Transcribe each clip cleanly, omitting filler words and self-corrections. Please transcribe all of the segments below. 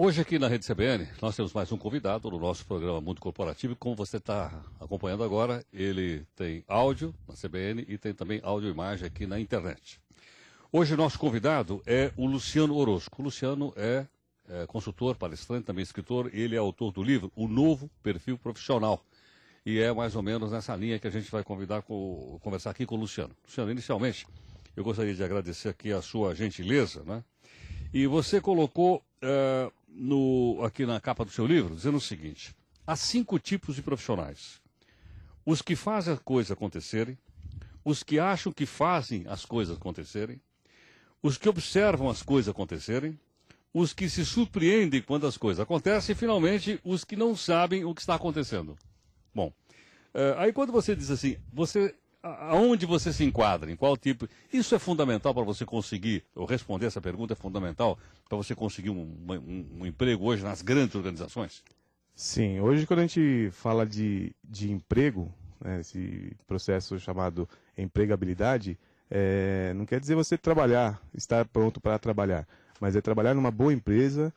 Hoje aqui na Rede CBN, nós temos mais um convidado no nosso programa Mundo Corporativo. Como você está acompanhando agora, ele tem áudio na CBN e tem também áudio e imagem aqui na internet. Hoje o nosso convidado é o Luciano Orozco. O Luciano é consultor, palestrante, também escritor. Ele é autor do livro O Novo Perfil Profissional. E é mais ou menos nessa linha que a gente vai conversar aqui com o Luciano. Luciano, inicialmente, eu gostaria de agradecer aqui a sua gentileza, né? E você colocou aqui na capa do seu livro, dizendo o seguinte: há 5 tipos de profissionais. Os que fazem as coisas acontecerem, os que acham que fazem as coisas acontecerem, os que observam as coisas acontecerem, os que se surpreendem quando as coisas acontecem e, finalmente, os que não sabem o que está acontecendo. Bom, aí quando você diz assim, aonde você se enquadra, em qual tipo... Isso é fundamental para você conseguir, ou responder essa pergunta é fundamental para você conseguir um emprego hoje nas grandes organizações? Sim, hoje quando a gente fala de emprego, né, esse processo chamado empregabilidade, não quer dizer você trabalhar, estar pronto para trabalhar, mas é trabalhar numa boa empresa,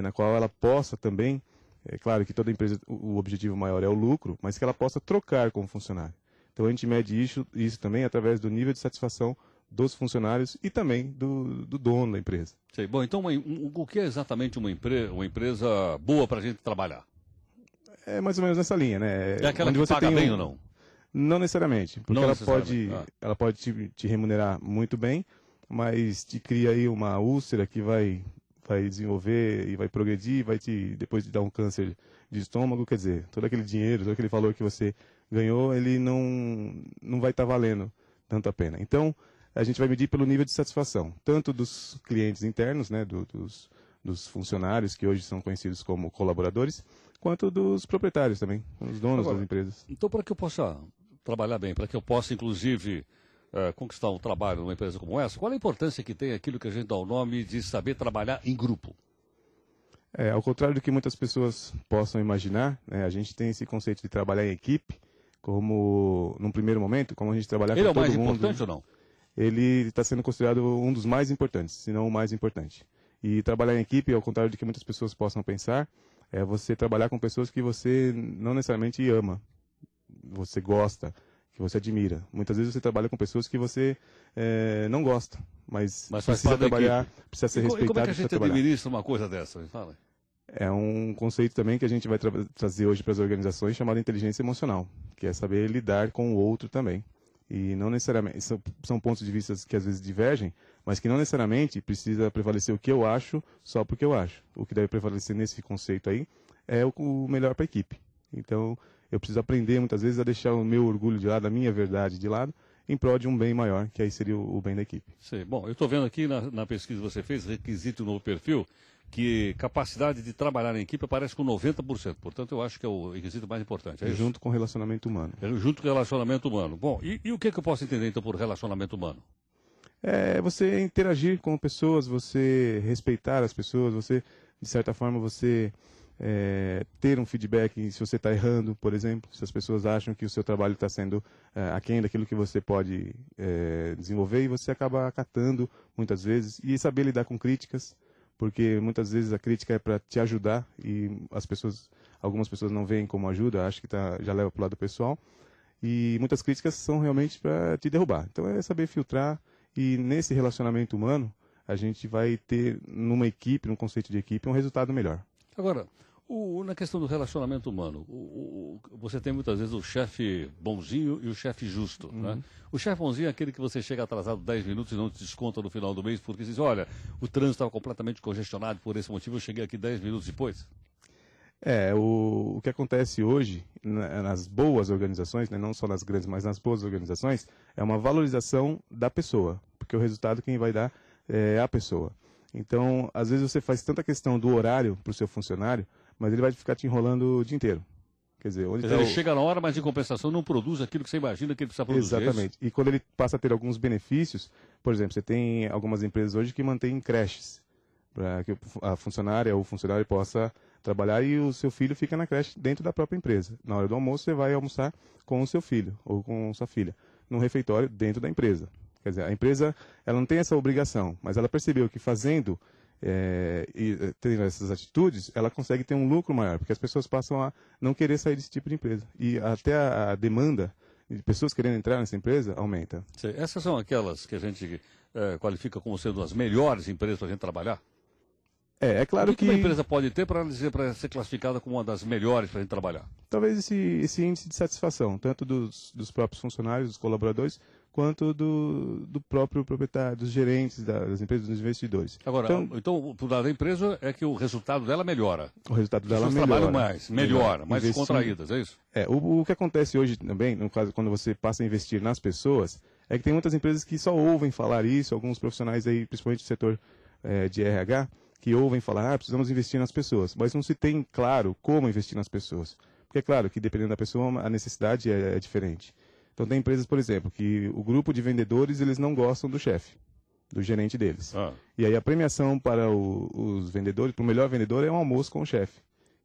na qual ela possa também, é claro que toda empresa, o objetivo maior é o lucro, mas que ela possa trocar com o funcionário. Então a gente mede isso também através do nível de satisfação dos funcionários e também do dono da empresa. Sei. Bom, então o que é exatamente uma empresa boa para a gente trabalhar? É mais ou menos nessa linha, né? É aquela que paga bem ou não? Não necessariamente, porque Não ela necessariamente. ela pode te remunerar muito bem, mas te cria aí uma úlcera que vai desenvolver e vai progredir, depois te dar um câncer de estômago, quer dizer, todo aquele dinheiro, todo aquele valor que você ganhou, ele não vai estar valendo tanto a pena. Então, a gente vai medir pelo nível de satisfação, tanto dos clientes internos, né, dos funcionários, que hoje são conhecidos como colaboradores, quanto dos proprietários também, os donos das empresas. Então, para que eu possa trabalhar bem, para que eu possa, inclusive, conquistar um trabalho numa empresa como essa, qual a importância que tem aquilo que a gente dá o nome de saber trabalhar em grupo? Ao contrário do que muitas pessoas possam imaginar, né, a gente tem esse conceito de trabalhar em equipe, como, num primeiro momento, como a gente trabalhar com todo mundo. Ele é o mais importante ou não? Ele está sendo considerado um dos mais importantes, se não o mais importante. E trabalhar em equipe, ao contrário do que muitas pessoas possam pensar, é você trabalhar com pessoas que você não necessariamente ama, você gosta, que você admira. Muitas vezes você trabalha com pessoas que você não gosta, mas precisa trabalhar, precisa ser respeitado. E como é que a gente administra uma coisa dessa? Fala. É um conceito também que a gente vai trazer hoje para as organizações chamado inteligência emocional, que é saber lidar com o outro também. E não necessariamente, são pontos de vista que às vezes divergem, mas que não necessariamente precisa prevalecer o que eu acho só porque eu acho. O que deve prevalecer nesse conceito aí é o melhor para a equipe. Então, eu preciso aprender muitas vezes a deixar o meu orgulho de lado, a minha verdade de lado, em prol de um bem maior, que aí seria o bem da equipe. Sim. Bom, eu estou vendo aqui na pesquisa que você fez, requisito novo perfil, que capacidade de trabalhar em equipe aparece com 90%. Portanto, eu acho que é o requisito mais importante. É junto com o relacionamento humano. Junto com o relacionamento humano. Bom, e o que eu posso entender, então, por relacionamento humano? É você interagir com pessoas, você respeitar as pessoas, você, de certa forma, você ter um feedback se você está errando, por exemplo, se as pessoas acham que o seu trabalho está sendo aquém daquilo que você pode desenvolver, e você acaba acatando muitas vezes, e saber lidar com críticas, porque muitas vezes a crítica é para te ajudar e algumas pessoas não veem como ajuda, acham que já leva para o lado pessoal, e muitas críticas são realmente para te derrubar. Então é saber filtrar, e nesse relacionamento humano a gente vai ter numa equipe, num conceito de equipe, um resultado melhor. Agora, na questão do relacionamento humano, você tem muitas vezes o chefe bonzinho e o chefe justo. Né? O chefe bonzinho é aquele que você chega atrasado 10 minutos e não te desconta no final do mês, porque diz, olha, o trânsito estava completamente congestionado, por esse motivo eu cheguei aqui 10 minutos depois. O que acontece hoje nas boas organizações, né, não só nas grandes, mas nas boas organizações, é uma valorização da pessoa, porque o resultado quem vai dar é a pessoa. Então, às vezes você faz tanta questão do horário para o seu funcionário, mas ele vai ficar te enrolando o dia inteiro. Quer dizer, ele chega na hora, mas em compensação não produz aquilo que você imagina que ele precisa produzir. Exatamente. E quando ele passa a ter alguns benefícios, por exemplo, você tem algumas empresas hoje que mantêm creches, para que a funcionária ou o funcionário possa trabalhar e o seu filho fica na creche dentro da própria empresa. Na hora do almoço você vai almoçar com o seu filho ou com sua filha, num refeitório dentro da empresa. Quer dizer, a empresa ela não tem essa obrigação, mas ela percebeu que fazendo tendo essas atitudes, ela consegue ter um lucro maior, porque as pessoas passam a não querer sair desse tipo de empresa. E até a demanda de pessoas querendo entrar nessa empresa aumenta. Essas são aquelas que a gente qualifica como sendo as melhores empresas para a gente trabalhar? É claro que uma empresa pode ter para ser classificada como uma das melhores para a gente trabalhar? Talvez esse índice de satisfação, tanto dos próprios funcionários, dos colaboradores, quanto do próprio proprietário, dos gerentes das empresas, dos investidores. Agora, então o lado da empresa é que o resultado dela melhora. O resultado dela melhora. Trabalham mais, melhora, mais descontraídas, é isso? O que acontece hoje também, no caso, quando você passa a investir nas pessoas, é que tem muitas empresas que só ouvem falar isso, alguns profissionais aí, principalmente do setor de RH, que ouvem falar, precisamos investir nas pessoas, mas não se tem claro como investir nas pessoas. Porque é claro que dependendo da pessoa, a necessidade é diferente. Então tem empresas, por exemplo, que o grupo de vendedores, eles não gostam do chefe, do gerente deles. E aí a premiação para os vendedores, para o melhor vendedor, é um almoço com o chefe.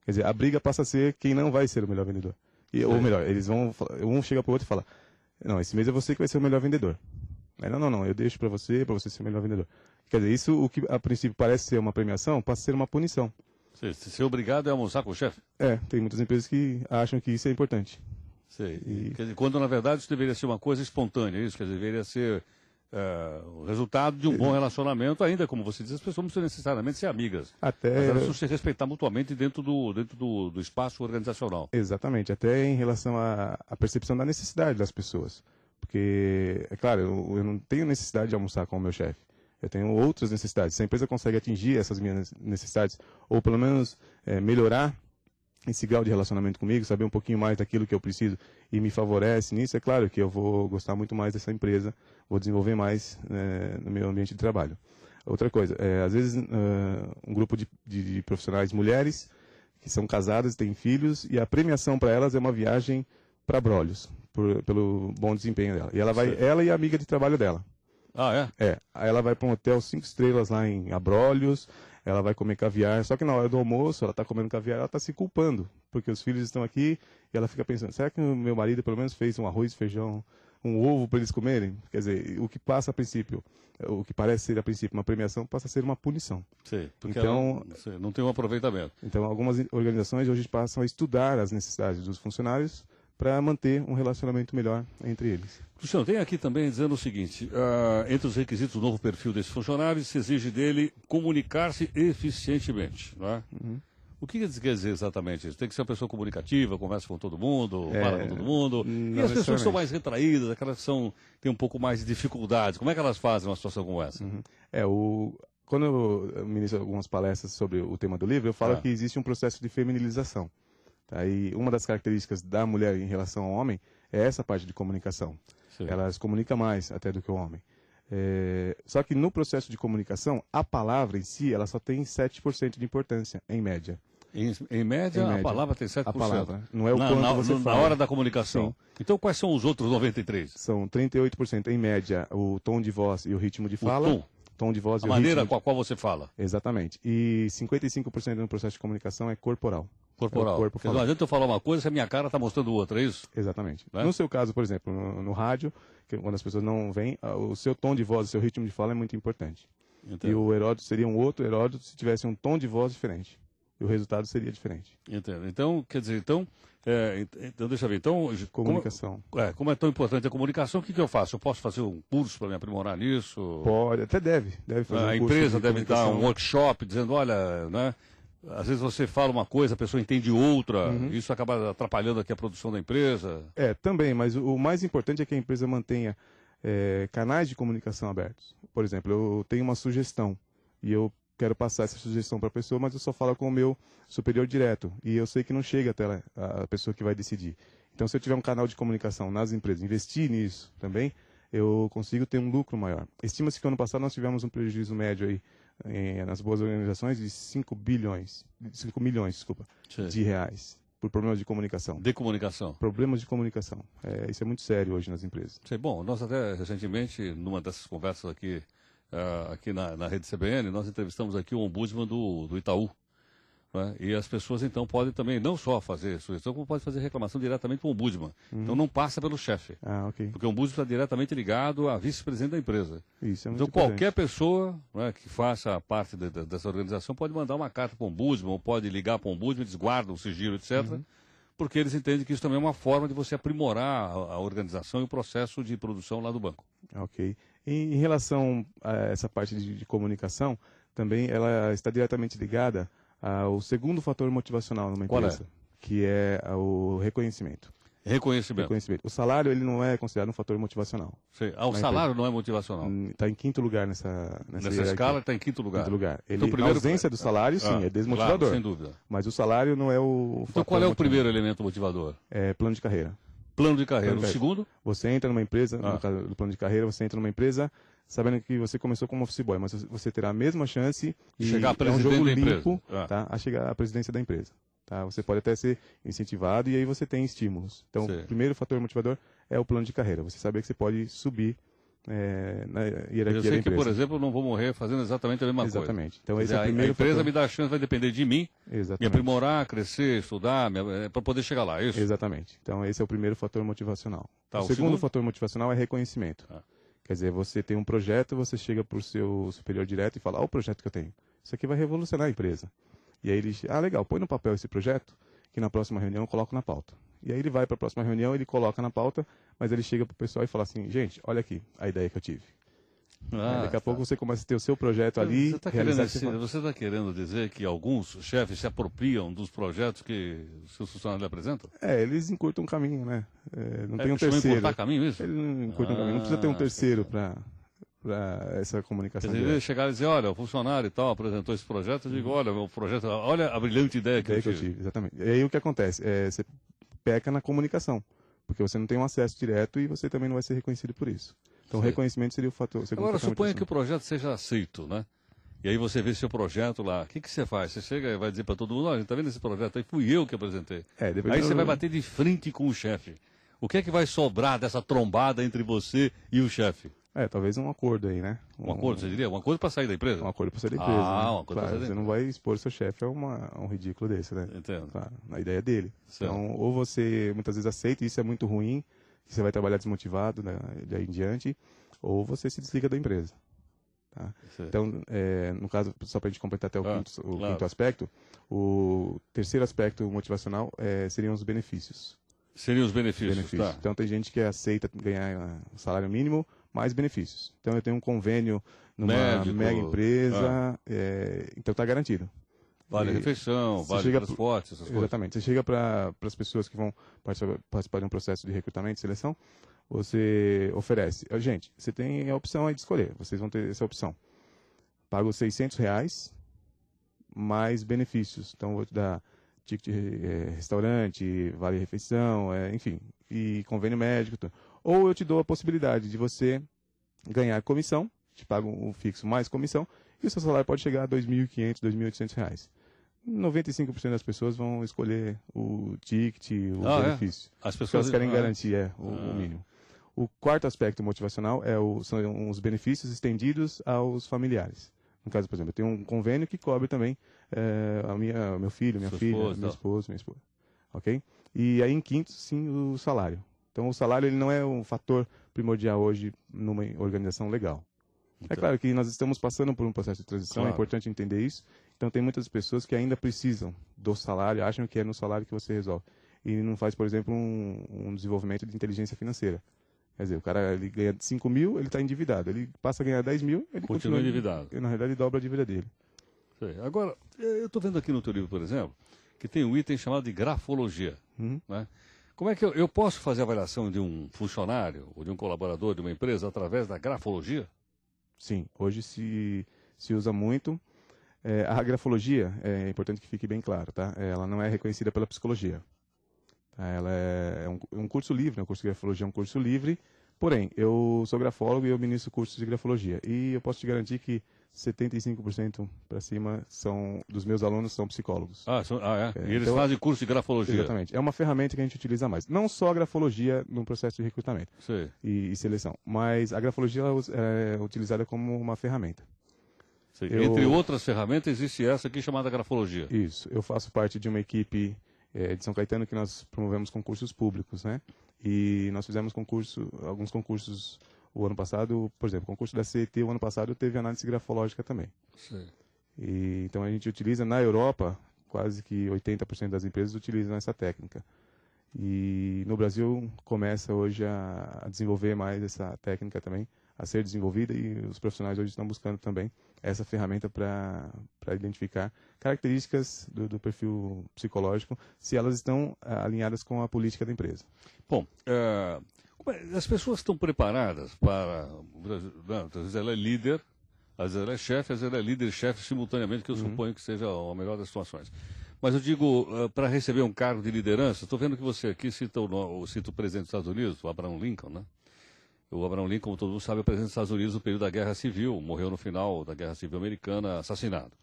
Quer dizer, a briga passa a ser quem não vai ser o melhor vendedor. Ou melhor, eles vão, um chega para o outro e fala, não, esse mês é você que vai ser o melhor vendedor. Mas não, eu deixo para você ser o melhor vendedor. Quer dizer, isso, o que a princípio parece ser uma premiação, passa a ser uma punição. Ser obrigado a almoçar com o chefe? Tem muitas empresas que acham que isso é importante. Quer dizer, quando na verdade isso deveria ser uma coisa espontânea, isso, quer dizer, deveria ser o resultado de um bom relacionamento, ainda como você diz, as pessoas não precisam necessariamente ser amigas. Mas elas precisam se respeitar mutuamente dentro do espaço organizacional. Exatamente, até em relação à percepção da necessidade das pessoas. Porque, é claro, eu não tenho necessidade de almoçar com o meu chefe. Eu tenho outras necessidades. Se a empresa consegue atingir essas minhas necessidades, ou pelo menos melhorar esse grau de relacionamento comigo, saber um pouquinho mais daquilo que eu preciso e me favorece nisso, é claro que eu vou gostar muito mais dessa empresa, vou desenvolver mais no meu ambiente de trabalho. Outra coisa, às vezes um grupo de profissionais mulheres que são casadas, têm filhos, e a premiação para elas é uma viagem para Abrolhos, pelo bom desempenho dela. E ela vai, ela e a amiga de trabalho dela. Aí ela vai para um hotel 5 estrelas lá em Abrolhos, ela vai comer caviar, só que na hora do almoço, ela está comendo caviar, ela está se culpando, porque os filhos estão aqui, e ela fica pensando, será que o meu marido pelo menos fez um arroz, feijão, um ovo para eles comerem? Quer dizer, o que passa a princípio, o que parece ser a princípio uma premiação, passa a ser uma punição. Porque então, não tem um aproveitamento. Então, algumas organizações hoje passam a estudar as necessidades dos funcionários para manter um relacionamento melhor entre eles. Cristiano, tem aqui também dizendo o seguinte, entre os requisitos do novo perfil desse funcionário, se exige dele comunicar-se eficientemente, não é? O que quer dizer exatamente isso? Tem que ser uma pessoa comunicativa, conversa com todo mundo, fala com todo mundo, e as pessoas que são mais retraídas, aquelas que têm um pouco mais de dificuldades, como é que elas fazem uma situação como essa? Quando eu ministro algumas palestras sobre o tema do livro, eu falo que existe um processo de feminilização. E uma das características da mulher em relação ao homem é essa parte de comunicação. Ela se comunica mais até do que o homem. Só que no processo de comunicação, a palavra em si, ela só tem 7% de importância, em média. Em média, a palavra tem 7%. A palavra. Não é o quanto você fala. Na hora da comunicação. Sim. Então, quais são os outros 93%? São 38%, em média, o tom de voz e o ritmo de fala. Tom de voz a maneira com a qual você fala. Exatamente. E 55% no processo de comunicação é corporal. Corporal. Porque não adianta eu falar uma coisa se a minha cara está mostrando outra, é isso? Exatamente. No seu caso, por exemplo, no rádio, quando as pessoas não veem, o seu tom de voz, o seu ritmo de fala é muito importante. Entendo. E o Heródoto seria um outro Heródoto se tivesse um tom de voz diferente. E o resultado seria diferente. Entendo. Então, quer dizer, então deixa eu ver. Então, comunicação. Como é tão importante a comunicação, o que eu faço? Eu posso fazer um curso para me aprimorar nisso? Pode, até deve fazer a empresa deve dar um workshop dizendo, olha, né? Às vezes você fala uma coisa, a pessoa entende outra, isso acaba atrapalhando aqui a produção da empresa. Também, mas o mais importante é que a empresa mantenha canais de comunicação abertos. Por exemplo, eu tenho uma sugestão e eu quero passar essa sugestão para a pessoa, mas eu só falo com o meu superior direto e eu sei que não chega até a pessoa que vai decidir. Então, se eu tiver um canal de comunicação nas empresas, investir nisso também, eu consigo ter um lucro maior. Estima-se que ano passado nós tivemos um prejuízo médio aí, nas boas organizações de 5 milhões de reais por problemas de comunicação. De comunicação. Problemas de comunicação. Isso é muito sério hoje nas empresas. Bom, nós até recentemente, numa dessas conversas aqui na rede CBN, nós entrevistamos aqui o ombudsman do Itaú. né? E as pessoas, então, podem também não só fazer sugestão, como podem fazer reclamação diretamente para o ombudsman. Então, não passa pelo chefe. Ah, ok. Porque o ombudsman está diretamente ligado à vice-presidente da empresa. Isso é muito Então, qualquer importante. pessoa, né, que faça parte dessa organização pode mandar uma carta para o ombudsman, ou pode ligar para o ombudsman, eles guardam o sigilo, etc., porque eles entendem que isso também é uma forma de você aprimorar a organização e o processo de produção lá do banco. Ok. Em relação a essa parte de comunicação, também ela está diretamente ligada ao segundo fator motivacional numa Qual é? empresa, que é o reconhecimento. Reconhecimento. O salário ele não é considerado um fator motivacional. O Na salário não é motivacional. Está em quinto lugar nessa hierarquia. Escala está em quinto lugar. Quinto lugar. Ele, Então, a primeiro- ausência do salário, sim, é desmotivador. Claro, sem dúvida. Mas o salário não é o Então, fator qual é o motivador. primeiro elemento motivador? É plano de carreira. Plano de carreira. Plano de O carreira. segundo? Você entra numa empresa, Ah. no caso do plano de carreira, você entra numa empresa sabendo que você começou como office boy, mas você terá a mesma chance De e chegar a é um presidente jogo da empresa. limpo, Ah. tá, a chegar à presidência da empresa. Tá? Você pode até ser incentivado e aí você tem estímulos. Então, Sim. o primeiro fator motivador é o plano de carreira. Você saber que você pode subir na hierarquia Eu da sei que, empresa. por exemplo, eu não vou morrer fazendo exatamente a mesma coisa. Exatamente. Então, Quer esse dizer, é o primeiro a empresa fator. me dá a chance, vai depender de mim, me Exatamente. aprimorar, crescer, estudar, para poder chegar lá, é isso? Exatamente. Então, esse é o primeiro fator motivacional. Tá, o o segundo segundo? fator motivacional é reconhecimento. Ah. Quer dizer, você tem um projeto, você chega para o seu superior direto e fala, olha o projeto que eu tenho. Isso aqui vai revolucionar a empresa. E aí ele, legal, põe no papel esse projeto, que na próxima reunião eu coloco na pauta. E aí ele vai para a próxima reunião, ele coloca na pauta, mas ele chega para o pessoal e fala assim, gente, olha aqui a ideia que eu tive. Daqui a pouco você começa a ter o seu projeto ali. Você está querendo dizer que alguns chefes se apropriam dos projetos que os seus funcionários apresentam? Eles encurtam um caminho, né? Não tem um Chama terceiro. encurtar caminho isso? Ele não encurta um caminho, não precisa ter um terceiro para essa Quer comunicação dizer, direta. chegar e dizer, olha, o funcionário e tal apresentou esse projeto, eu digo, olha, meu projeto, olha a brilhante ideia que eu tive. Exatamente. E aí o que acontece? Você peca na comunicação, porque você não tem um acesso direto e você também não vai ser reconhecido por isso. Então, o Sim. reconhecimento seria o fator. Agora, suponha que o projeto seja aceito, né? E aí você vê seu projeto lá. O que você faz? Você chega e vai dizer para todo mundo, olha, está vendo esse projeto aí? Fui eu que apresentei. Aí você vai bater de frente com o chefe. O que é que vai sobrar dessa trombada entre você e o chefe? Talvez um acordo aí, né? Um acordo, você diria? Um acordo para sair da empresa? Um acordo para sair da empresa. Ah, né? um acordo pra claro, sair da você não empresa. vai expor seu chefe a um ridículo desse, né? Entendo. Claro, a ideia dele. Certo. Então, ou você muitas vezes aceita, e isso é muito ruim, você vai trabalhar desmotivado, né, daí em diante, ou você se desliga da empresa. Tá? Certo. Então, no caso, só para a gente completar até o Claro. quinto aspecto, o terceiro aspecto motivacional seriam os benefícios. Seriam os benefícios, tá? Então, tem gente que aceita ganhar um salário mínimo mais benefícios. Então, eu tenho um convênio numa Médico, mega empresa, então está garantido. Vale E refeição, você vale chega transporte, essas coisas. Exatamente. Você chega para as pessoas que vão participar de um processo de recrutamento e seleção, você oferece. Gente, você tem a opção aí de escolher. Vocês vão ter essa opção. Pago R$600 mais benefícios. Então, vou te dar ticket restaurante, vale refeição, enfim, e convênio médico. Tudo. Ou eu te dou a possibilidade de você ganhar comissão, te pago um fixo mais comissão, e o seu salário pode chegar a R$2.500, R$2.800. 95% das pessoas vão escolher o ticket, o benefício. As Porque pessoas elas querem garantir o mínimo. O quarto aspecto motivacional são os benefícios estendidos aos familiares. No caso, por exemplo, eu tenho um convênio que cobre também meu filho, minha filha, minha esposa. Ok? E aí, em quinto, sim, o salário. Então, o salário ele não é um fator primordial hoje numa organização legal. É claro que nós estamos passando por um processo de transição, é importante entender isso. Então, tem muitas pessoas que ainda precisam do salário, acham que é no salário que você resolve. E não faz, por exemplo, um desenvolvimento de inteligência financeira. Quer dizer, o cara ele ganha 5 mil, ele está endividado. Ele passa a ganhar 10 mil, ele continua endividado. Na realidade, ele dobra a dívida dele. Sei. Agora, eu estou vendo aqui no teu livro, por exemplo, que tem um item chamado de grafologia. Né? Como é que eu posso fazer a avaliação de um funcionário ou de um colaborador de uma empresa através da grafologia? Sim, hoje se usa muito. A grafologia, é importante que fique bem claro, tá? Ela não é reconhecida pela psicologia. Tá? Ela é um curso livre, né? O curso de grafologia é um curso livre. Porém, eu sou grafólogo e eu ministro cursos de grafologia. E eu posso te garantir que 75% para cima dos meus alunos são psicólogos. E eles fazem curso de grafologia? Exatamente. É uma ferramenta que a gente utiliza mais. Não só a grafologia no processo de recrutamento e seleção, mas a grafologia é utilizada como uma ferramenta. Entre outras ferramentas, existe essa aqui chamada grafologia. Isso. Eu faço parte de uma equipe de São Caetano que nós promovemos concursos públicos, né? E nós fizemos alguns concursos o ano passado. Por exemplo, o concurso da CET o ano passado teve análise grafológica também. Sim. Então a gente utiliza na Europa, quase que 80% das empresas utilizam essa técnica. E no Brasil começa hoje a desenvolver mais essa técnica também, a ser desenvolvida, e os profissionais hoje estão buscando também essa ferramenta para identificar características do perfil psicológico, se elas estão alinhadas com a política da empresa. Bom, as pessoas estão preparadas para... Às vezes ela é líder, às vezes ela é chefe, às vezes ela é líder e chefe simultaneamente, que eu suponho que seja a melhor das situações. Mas eu digo, para receber um cargo de liderança, estou vendo que você aqui cita o presidente dos Estados Unidos, o Abraham Lincoln, né? O Abraham Lincoln, como todo mundo sabe, é o presidente dos Estados Unidos no período da Guerra Civil, morreu no final da Guerra Civil Americana, assassinado.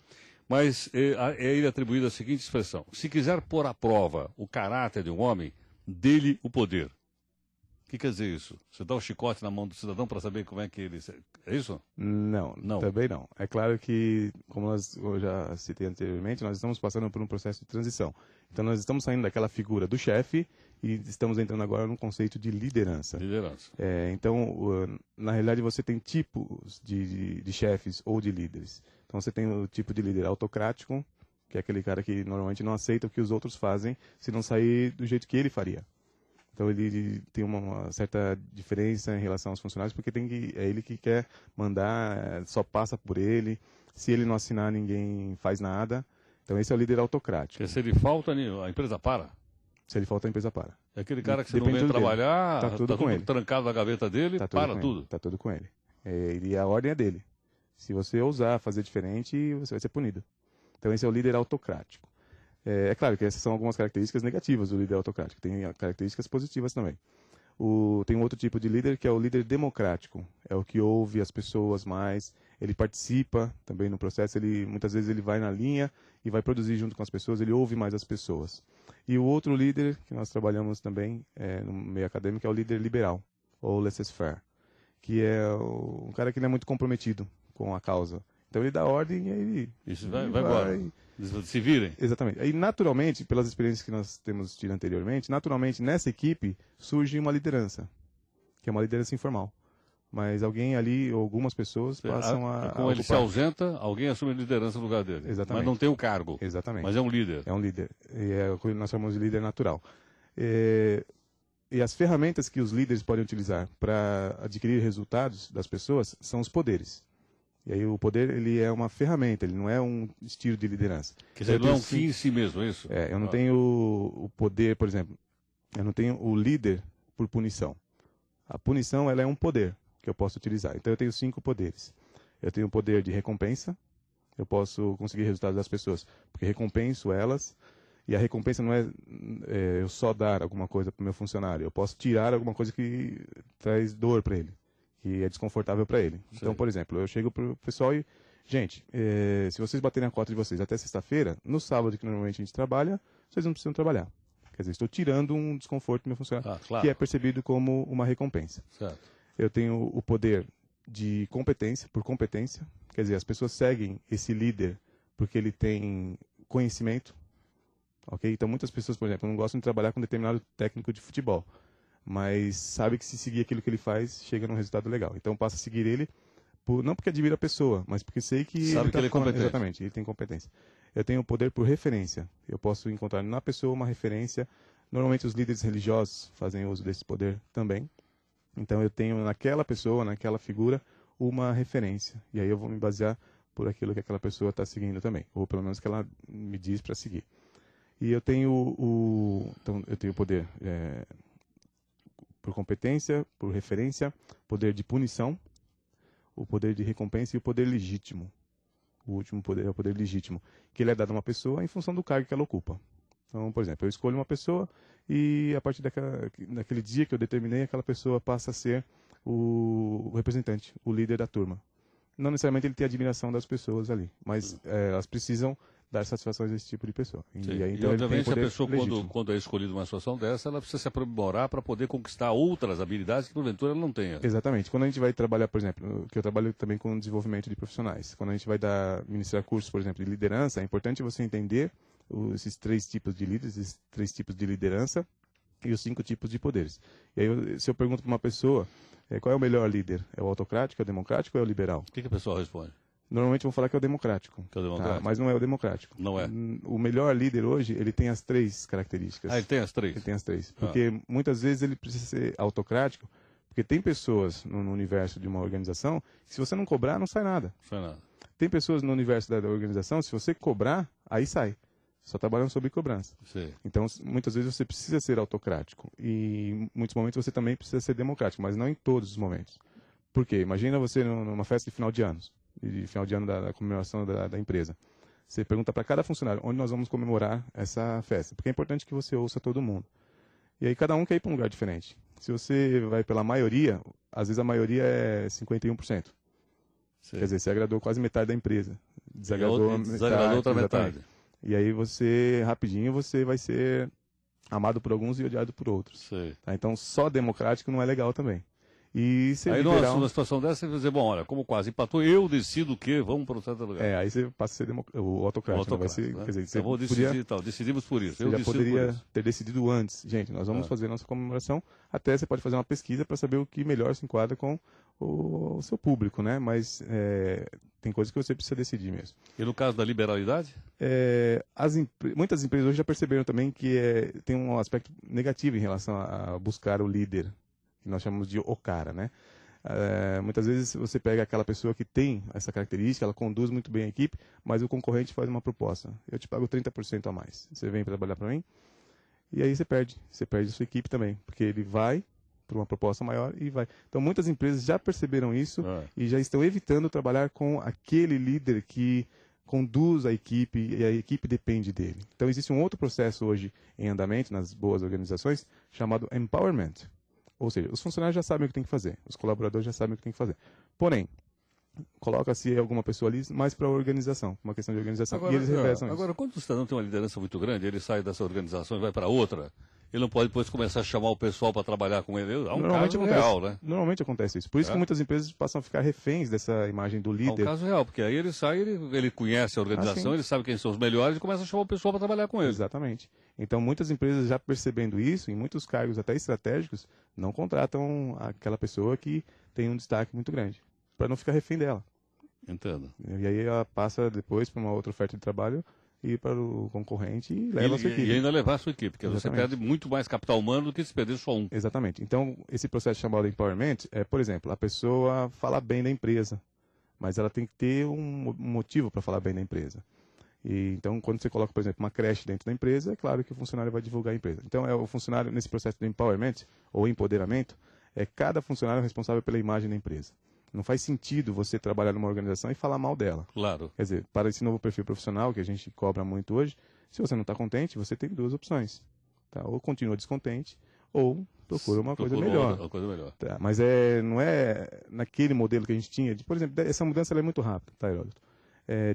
Mas é ele atribuído a seguinte expressão: se quiser pôr à prova o caráter de um homem, dê-lhe o poder. O que quer dizer isso? Você dá o chicote na mão do cidadão para saber como é que ele... É isso? Não, também não. É claro que, como eu já citei anteriormente, nós estamos passando por um processo de transição. Então nós estamos saindo daquela figura do chefe e estamos entrando agora num conceito de liderança. Então, na realidade, você tem tipos de chefes ou de líderes. Então você tem o tipo de líder autocrático, que é aquele cara que normalmente não aceita o que os outros fazem se não sair do jeito que ele faria. Então ele tem uma certa diferença em relação aos funcionários, porque é ele que quer mandar, só passa por ele. Se ele não assinar, ninguém faz nada. Então esse é o líder autocrático. Porque se ele falta, a empresa para. Se ele falta, a empresa para. É aquele cara que você não vem trabalhar, está tudo trancado na gaveta dele, para tudo. Está tudo com ele. E a ordem é dele. Se você ousar fazer diferente, você vai ser punido. Então esse é o líder autocrático. É claro que essas são algumas características negativas do líder autocrático. Tem características positivas também. Tem um outro tipo de líder que é o líder democrático. É o que ouve as pessoas mais, ele participa também no processo, muitas vezes ele vai na linha e vai produzir junto com as pessoas, ele ouve mais as pessoas. E o outro líder que nós trabalhamos também no meio acadêmico é o líder liberal, ou laissez-faire, que é um cara que não é muito comprometido com a causa. Então ele dá ordem e aí isso vai embora. Se virem. Exatamente. Aí, naturalmente, pelas experiências que nós temos tido anteriormente, naturalmente, nessa equipe, surge uma liderança, que é uma liderança informal. Mas alguém ali, ou algumas pessoas, passam a como ele se ausenta, alguém assume a liderança no lugar dele. Exatamente. Mas não tem o cargo. Exatamente. Mas é um líder. É um líder. E é o que nós chamamos de líder natural. E as ferramentas que os líderes podem utilizar para adquirir resultados das pessoas são os poderes. E aí o poder, ele é uma ferramenta, ele não é um estilo de liderança. Quer dizer, não é um fim em si mesmo, é isso? Eu não tenho o poder, por exemplo, eu não tenho o líder por punição. A punição, ela é um poder que eu posso utilizar. Então eu tenho 5 poderes. Eu tenho o poder de recompensa, eu posso conseguir resultados das pessoas, porque recompenso elas, e a recompensa não é eu só dar alguma coisa para o meu funcionário, eu posso tirar alguma coisa que traz dor para ele, que é desconfortável para ele. Sim. Então, por exemplo, eu chego para o pessoal e, gente, se vocês baterem a cota de vocês até sexta-feira, no sábado que normalmente a gente trabalha, vocês não precisam trabalhar. Quer dizer, estou tirando um desconforto do meu funcionário, claro, que é percebido como uma recompensa. Certo. Eu tenho o poder de competência, por competência, quer dizer, as pessoas seguem esse líder porque ele tem conhecimento, ok? Então, muitas pessoas, por exemplo, não gostam de trabalhar com determinado técnico de futebol, mas sabe que se seguir aquilo que ele faz, chega num resultado legal. Então passa a seguir ele, não porque admira a pessoa, mas porque sei que sabe que ele é competente. Exatamente, ele tem competência. Eu tenho o poder por referência. Eu posso encontrar na pessoa uma referência. Normalmente os líderes religiosos fazem uso desse poder também. Então eu tenho naquela pessoa, naquela figura, uma referência. E aí eu vou me basear por aquilo que aquela pessoa está seguindo também. Ou pelo menos que ela me diz para seguir. E eu tenho então eu tenho o poder por competência, por referência, poder de punição, o poder de recompensa e o poder legítimo. O último poder é o poder legítimo, que ele é dado a uma pessoa em função do cargo que ela ocupa. Então, por exemplo, eu escolho uma pessoa e a partir daquele dia que eu determinei, aquela pessoa passa a ser o representante, o líder da turma. Não necessariamente ele tem a admiração das pessoas ali, mas elas precisam dar satisfações a esse tipo de pessoa. Sim. E aí, E então, obviamente a pessoa, legítimo. quando é escolhida uma situação dessa, ela precisa se aprimorar para poder conquistar outras habilidades que porventura ela não tenha. Exatamente. Quando a gente vai trabalhar, por exemplo, que eu trabalho também com desenvolvimento de profissionais, quando a gente vai ministrar cursos, por exemplo, de liderança, é importante você entender esses 3 tipos de líderes, esses 3 tipos de liderança e os 5 tipos de poderes. E aí, se eu pergunto para uma pessoa, qual é o melhor líder? É o autocrático, é o democrático ou é o liberal? O que a pessoa responde? Normalmente vão falar que é o democrático. Que é o democrático? Tá? Mas não é o democrático. Não é. O melhor líder hoje, ele tem as 3 características. Ah, ele tem as 3? Ele tem as 3. Porque muitas vezes ele precisa ser autocrático, porque tem pessoas no universo de uma organização que se você não cobrar, não sai nada. Não sai nada. Tem pessoas no universo da organização, se você cobrar, aí sai. Só trabalham sobre cobrança. Sim. Então, muitas vezes você precisa ser autocrático. E em muitos momentos você também precisa ser democrático, mas não em todos os momentos. Por quê? Imagina você numa festa de final de ano da comemoração da empresa. Você pergunta para cada funcionário onde nós vamos comemorar essa festa, porque é importante que você ouça todo mundo. E aí cada um quer ir para um lugar diferente. Se você vai pela maioria, às vezes a maioria é 51%. Sim. Quer dizer, você agradou quase metade da empresa. Desagradou outra metade. E aí você, rapidinho, você vai ser amado por alguns e odiado por outros. Sim. Tá? Então só democrático não é legal também. E ser aí liberal... numa situação dessa, você vai dizer, bom, olha, como quase empatou, eu decido que vamos para um certo lugar. Aí você passa a ser o autocrático. Vai ser, né? Quer dizer, eu vou decidir decidimos por isso. Você já poderia ter decidido antes. Gente, nós vamos fazer nossa comemoração. Até você pode fazer uma pesquisa para saber o que melhor se enquadra com o seu público, né? Mas tem coisas que você precisa decidir mesmo. E no caso da liberalidade? Muitas empresas hoje já perceberam também que tem um aspecto negativo em relação a buscar o líder, que nós chamamos de o cara, né? Muitas vezes você pega aquela pessoa que tem essa característica, ela conduz muito bem a equipe, mas o concorrente faz uma proposta. Eu te pago 30% a mais. Você vem trabalhar para mim? E aí você perde a sua equipe também, porque ele vai por uma proposta maior e vai. Então muitas empresas já perceberam isso e já estão evitando trabalhar com aquele líder que conduz a equipe e a equipe depende dele. Então existe um outro processo hoje em andamento nas boas organizações chamado empowerment. Ou seja, os funcionários já sabem o que tem que fazer, os colaboradores já sabem o que tem que fazer. Porém, coloca-se alguma pessoa ali mais para a organização, uma questão de organização. Agora, e eles reversam isso. Agora, quando o cidadão tem uma liderança muito grande, ele sai dessa organização e vai para outra, ele não pode depois começar a chamar o pessoal para trabalhar com ele. É um caso real, né? Normalmente acontece isso. Por isso que muitas empresas passam a ficar reféns dessa imagem do líder. É um caso real, porque aí ele sai, ele conhece a organização, ele sabe quem são os melhores e começa a chamar o pessoal para trabalhar com ele. Exatamente. Então, muitas empresas já percebendo isso, em muitos cargos até estratégicos, não contratam aquela pessoa que tem um destaque muito grande, para não ficar refém dela. Entendo. E aí ela passa depois para uma outra oferta de trabalho e para o concorrente e leva a sua equipe. E ainda levar a sua equipe, porque Exatamente. você perde muito mais capital humano do que se perder só um. Exatamente. Então, esse processo chamado empowerment é, por exemplo, a pessoa fala bem da empresa, mas ela tem que ter um motivo para falar bem da empresa. E, então, quando você coloca, por exemplo, uma creche dentro da empresa, é claro que o funcionário vai divulgar a empresa. Então, o funcionário, nesse processo de empowerment, ou empoderamento, é cada funcionário responsável pela imagem da empresa. Não faz sentido você trabalhar numa organização e falar mal dela. Claro. Quer dizer, para esse novo perfil profissional que a gente cobra muito hoje, se você não está contente, você tem 2 opções. Tá? Ou continua descontente, ou procura uma coisa melhor. Uma coisa melhor. Tá? Mas não é naquele modelo que a gente tinha. Por exemplo, essa mudança ela é muito rápida, tá, Heródoto?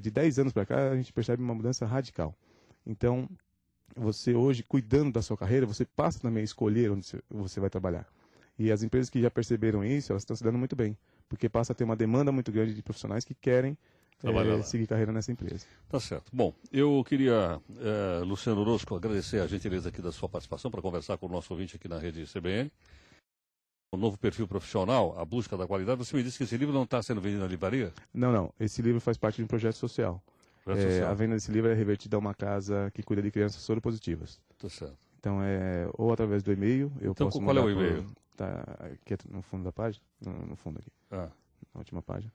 De 10 anos para cá, a gente percebe uma mudança radical. Então, você hoje, cuidando da sua carreira, você passa também a escolher onde você vai trabalhar. E as empresas que já perceberam isso, elas estão se dando muito bem, porque passa a ter uma demanda muito grande de profissionais que querem seguir carreira nessa empresa. Tá certo. Bom, eu queria, Luciano Orozco, agradecer a gentileza aqui da sua participação para conversar com o nosso ouvinte aqui na rede CBN. O novo perfil profissional, a busca da qualidade. Você me disse que esse livro não está sendo vendido na livraria? Não. Esse livro faz parte de um projeto social. A venda desse livro é revertida a uma casa que cuida de crianças soropositivas. Tá certo. Então, ou através do e-mail, eu posso qual é o e-mail? Tá aqui no fundo da página, no fundo aqui, na última página.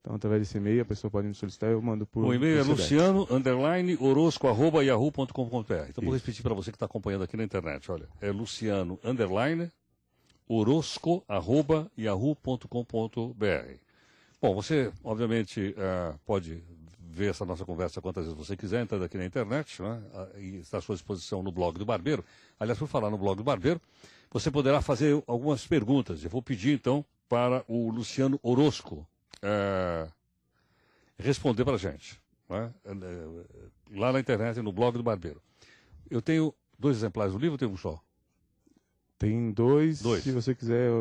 Então, através desse e-mail, a pessoa pode me solicitar, eu mando por... O e-mail é luciano_orosco@yahoo.com.br. Então, vou repetir para você que está acompanhando aqui na internet. Olha, é luciano_orosco@yahoo.com.br. Bom, você, obviamente, pode ver essa nossa conversa quantas vezes você quiser, entrando aqui na internet, né? E está à sua disposição no blog do Barbeiro. Aliás, por falar no blog do Barbeiro, você poderá fazer algumas perguntas. Eu vou pedir, então, para o Luciano Orozco responder para a gente. Né? lá na internet, no blog do Barbeiro. Eu tenho 2 exemplares do livro ou tenho um só? Tem 2, Dois. se você quiser.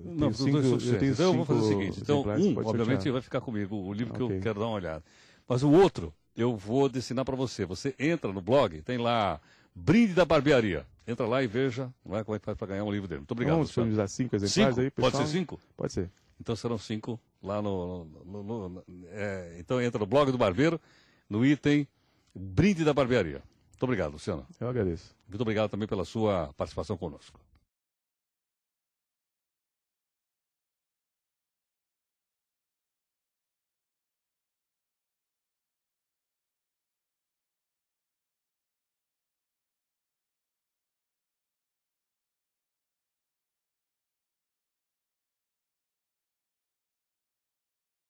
Não, os 2 eu suficientes. tenho Então eu vou fazer o 5 seguinte. Então, exemplares, um, pode obviamente, sortear. vai ficar comigo, o livro que eu Ok. quero dar uma olhada. Mas o outro, eu vou destinar para você. Você entra no blog, tem lá, Brinde da Barbearia. Entra lá e veja como é que faz para ganhar um livro dele. Muito obrigado. Vamos Luciano. disponibilizar 5 exemplares 5? aí, pessoal? Pode ser 5? Pode ser. Então serão 5 lá então entra no blog do Barbeiro, no item Brinde da Barbearia. Muito obrigado, Luciano. Eu agradeço. Muito obrigado também pela sua participação conosco.